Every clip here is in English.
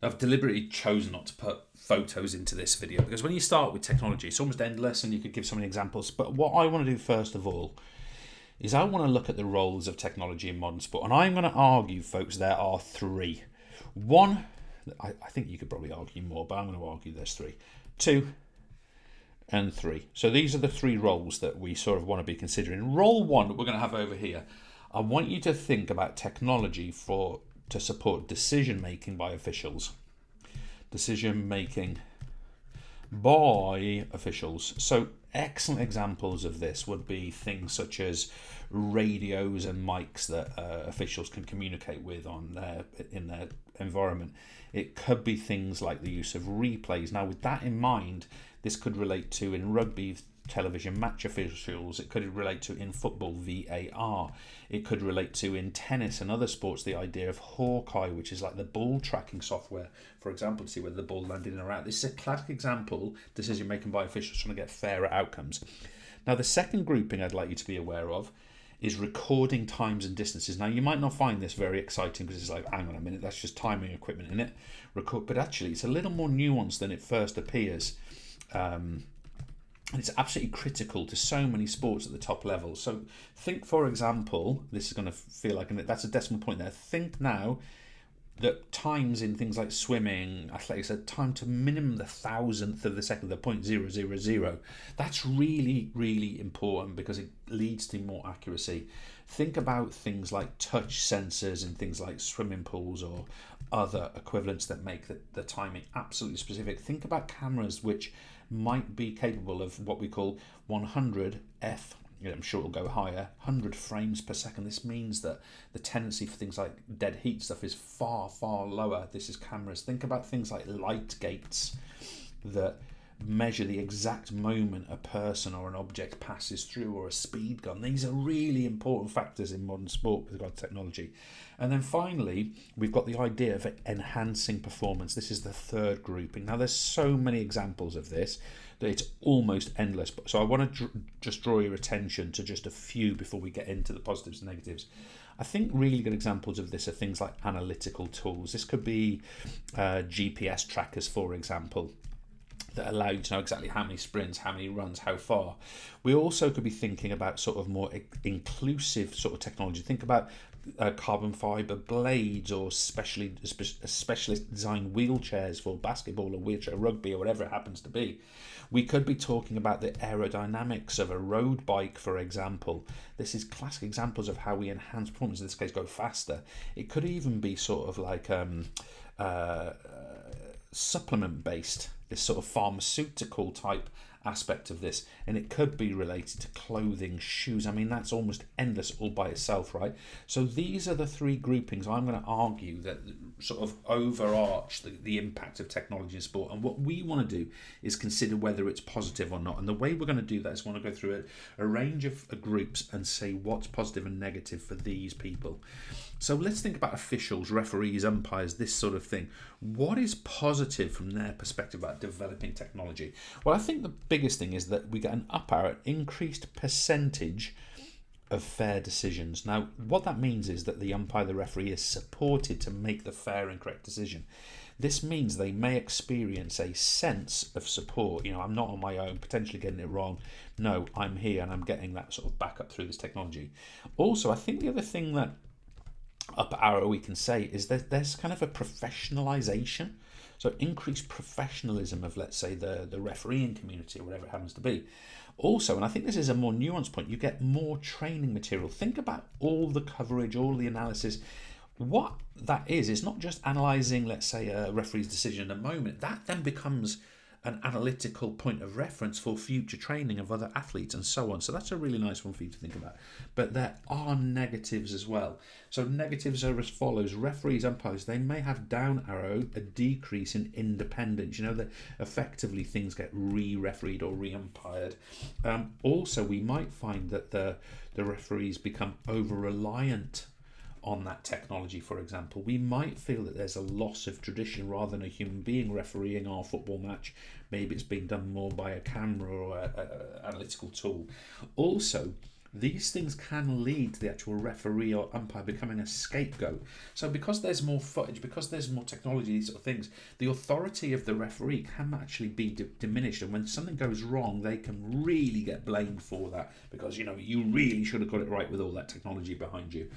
I've deliberately chosen not to put photos into this video because when you start with technology, it's almost endless and you could give so many examples. But what I want to do first of all is I want to look at the roles of technology in modern sport. And I'm going to argue, folks, there are three. One, I think you could probably argue more, but I'm going to argue there's three. Two, and three. So these are the three roles that we sort of want to be considering. Role one that we're going to have over here, I want you to think about technology to support decision making by officials. Decision making by officials. So excellent examples of this would be things such as radios and mics that officials can communicate with in their environment. It could be things like the use of replays. Now, with that in mind, this could relate to in rugby television match officials. It could relate to in football VAR. It could relate to in tennis and other sports the idea of Hawkeye, which is like the ball tracking software, for example, to see whether the ball landed in or out. This is a classic example, decision making by officials trying to get fairer outcomes. Now, the second grouping I'd like you to be aware of is recording times and distances. Now, you might not find this very exciting because it's like, hang on a minute, that's just timing equipment in it. But actually, it's a little more nuanced than it first appears. And it's absolutely critical to so many sports at the top level. So think, for example, this is going to feel like, that's a decimal point there. Think now that times in things like swimming, athletics, are time to minimum the thousandth of the second, the 0.000. That's really, really important because it leads to more accuracy. Think about things like touch sensors in things like swimming pools or other equivalents that make the timing absolutely specific. Think about cameras which might be capable of what we call 100 F. I'm sure it'll go higher, 100 frames per second. This means that the tendency for things like dead heat stuff is far, far lower. This is cameras. Think about things like light gates that measure the exact moment a person or an object passes through, or a speed gun. These are really important factors in modern sport with regard to technology. And then finally, we've got the idea of enhancing performance. This is the third grouping. Now, there's so many examples of this that it's almost endless. So I want to just draw your attention to just a few before we get into the positives and negatives. I think really good examples of this are things like analytical tools. This could be GPS trackers, for example, that allow you to know exactly how many sprints, how many runs, how far. We also could be thinking about sort of more inclusive sort of technology. Think about carbon fibre blades or specially designed wheelchairs for basketball or wheelchair rugby or whatever it happens to be. We could be talking about the aerodynamics of a road bike, for example. This is classic examples of how we enhance performance, in this case go faster. It could even be sort of like supplement based, this sort of pharmaceutical type aspect of this, and it could be related to clothing, shoes. I mean, that's almost endless all by itself, right? So these are the three groupings I'm going to argue that sort of overarch the impact of technology in sport. And what we want to do is consider whether it's positive or not. And the way we're going to do that is want to go through a range of groups and say what's positive and negative for these people. So let's think about officials, referees, umpires, this sort of thing. What is positive from their perspective about developing technology? Well, I think the biggest thing is that we get an increased percentage of fair decisions. Now, what that means is that the umpire, the referee, is supported to make the fair and correct decision. This means they may experience a sense of support. I'm not on my own, potentially getting it wrong. No, I'm here and I'm getting that sort of backup through this technology. Also, I think the other thing that up arrow we can say is that there's kind of a professionalization, so increased professionalism of, let's say, the refereeing community or whatever it happens to be. Also, and I think this is a more nuanced point, you get more training material. Think about all the coverage, all the analysis. What that is not just analysing, let's say, a referee's decision in a moment. That then becomes an analytical point of reference for future training of other athletes and so on. So that's a really nice one for you to think about. But there are negatives as well. So negatives are as follows. Referees, umpires, they may have down arrow a decrease in independence. That effectively things get re-refereed or re-umpired. Also, we might find that the referees become over-reliant on that technology, for example. We might feel that there's a loss of tradition rather than a human being refereeing our football match. Maybe it's being done more by a camera or an analytical tool. Also, these things can lead to the actual referee or umpire becoming a scapegoat. So because there's more footage, because there's more technology, these sort of things, the authority of the referee can actually be diminished. And when something goes wrong, they can really get blamed for that because, you really should have got it right with all that technology behind you.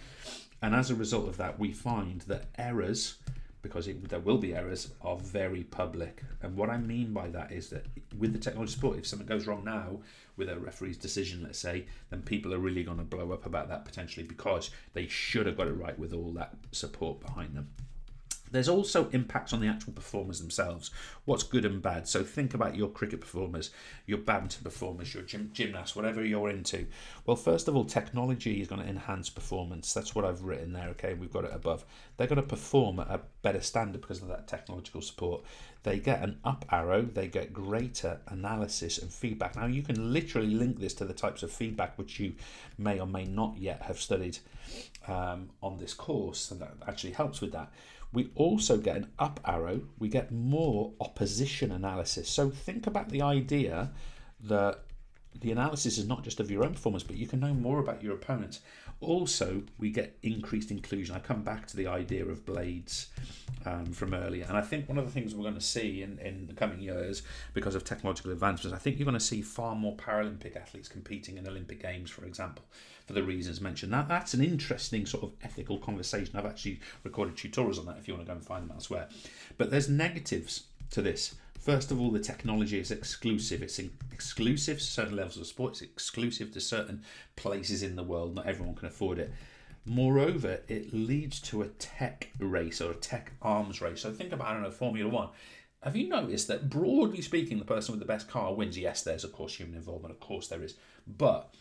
And as a result of that, we find that errors, because there will be errors, are very public. And what I mean by that is that with the technology support, if something goes wrong now with a referee's decision, let's say, then people are really going to blow up about that potentially because they should have got it right with all that support behind them. There's also impacts on the actual performers themselves. What's good and bad. So think about your cricket performers, your badminton performers, your gymnasts, whatever you're into. Well, first of all, technology is going to enhance performance. That's what I've written there, okay? We've got it above. They're going to perform at a better standard because of that technological support. They get an up arrow, they get greater analysis and feedback. Now, you can literally link this to the types of feedback which you may or may not yet have studied on this course, and that actually helps with that. We also get an up arrow, we get more opposition analysis. So think about the idea that the analysis is not just of your own performance, but you can know more about your opponents. Also, we get increased inclusion. I come back to the idea of blades from earlier. And I think one of the things we're going to see in the coming years, because of technological advancements, I think you're going to see far more Paralympic athletes competing in Olympic Games, for example, for the reasons mentioned. Now, that's an interesting sort of ethical conversation. I've actually recorded tutorials on that if you want to go and find them elsewhere. But there's negatives to this. First of all, the technology is exclusive. It's exclusive to certain levels of sport. It's exclusive to certain places in the world. Not everyone can afford it. Moreover, it leads to a tech race or a tech arms race. So think about, I don't know, Formula One. Have you noticed that, broadly speaking, the person with the best car wins? Yes, there's, of course, human involvement. Of course there is. But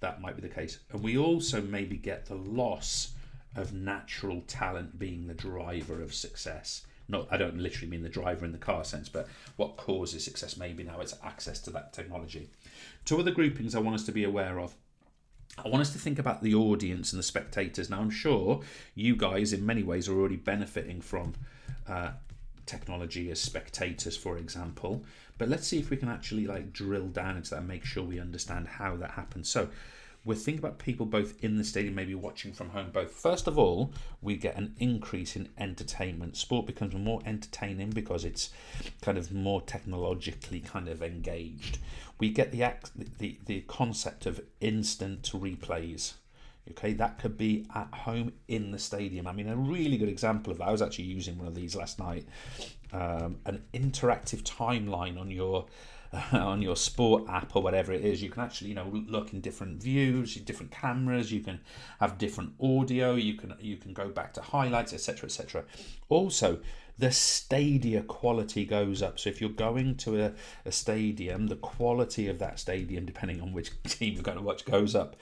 that might be the case. And we also maybe get the loss of natural talent being the driver of success. Not, I don't literally mean the driver in the car sense, but what causes success maybe now is access to that technology. Two other groupings I want us to be aware of. I want us to think about the audience and the spectators. Now, I'm sure you guys in many ways are already benefiting from technology as spectators, for example. But let's see if we can actually drill down into that and make sure we understand how that happens. So we're thinking about people both in the stadium, maybe watching from home both. First of all, we get an increase in entertainment. Sport becomes more entertaining because it's kind of more technologically kind of engaged. We get the concept of instant replays. Okay, that could be at home in the stadium. I mean, a really good example of that, I was actually using one of these last night, an interactive timeline on your sport app or whatever it is. You can actually look in different views, different cameras, you can have different audio, you can go back to highlights, etc. Also, the stadia quality goes up. So if you're going to a stadium, the quality of that stadium, depending on which team you're going to watch, goes up.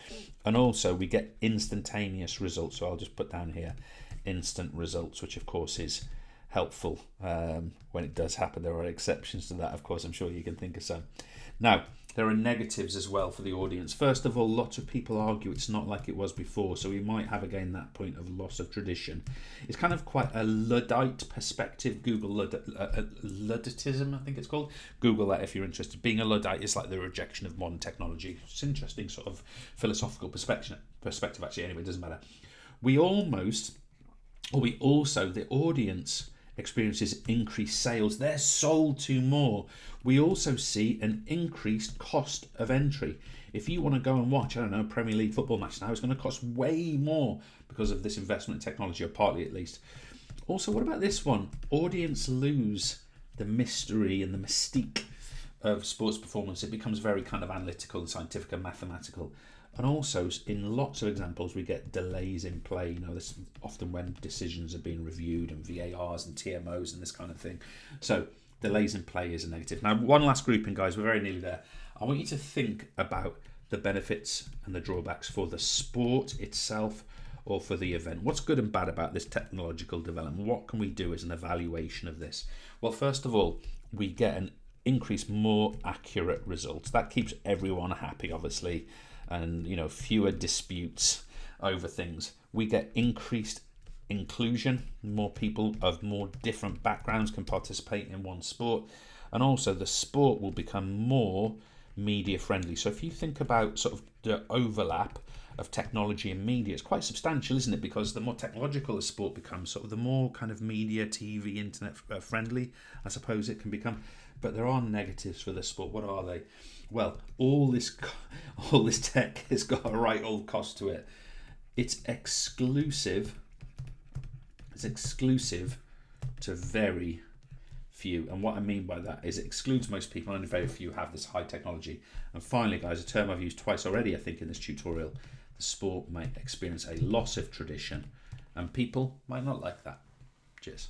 And also we get instantaneous results. So I'll just put down here instant results, which of course is helpful when it does happen. There are exceptions to that, of course. I'm sure you can think of some. Now, there are negatives as well for the audience. First of all, lots of people argue it's not like it was before, so we might have again that point of loss of tradition. It's kind of quite a Luddite perspective. Google Ludditism, I think it's called. Google that if you're interested. Being a Luddite is like the rejection of modern technology. It's an interesting sort of philosophical perspective actually. Anyway, it doesn't matter. The audience experiences increased sales. They're sold to more. We also see an increased cost of entry. If you want to go and watch, I don't know, a Premier League football match now, it's going to cost way more because of this investment in technology, or partly at least. Also, what about this one? Audience lose the mystery and the mystique of sports performance. It becomes very kind of analytical and scientific and mathematical. And also, in lots of examples, we get delays in play. This often when decisions are being reviewed and VARs and TMOs and this kind of thing. So delays in play is a negative. Now, one last grouping, guys. We're very nearly there. I want you to think about the benefits and the drawbacks for the sport itself or for the event. What's good and bad about this technological development? What can we do as an evaluation of this? Well, first of all, we get an increased, more accurate results. That keeps everyone happy, obviously. And fewer disputes over things. We get increased inclusion. More people of more different backgrounds can participate in one sport, and also the sport will become more media friendly. So if you think about sort of the overlap of technology and media, it's quite substantial, isn't it? Because the more technological a sport becomes, sort of the more kind of media, TV, internet friendly, I suppose it can become. But there are negatives for the sport. What are they? Well, all this tech has got a right old cost to it. It's exclusive. It's exclusive to very few. And what I mean by that is it excludes most people, only very few have this high technology. And finally, guys, a term I've used twice already, I think, in this tutorial, the sport might experience a loss of tradition, and people might not like that. Cheers.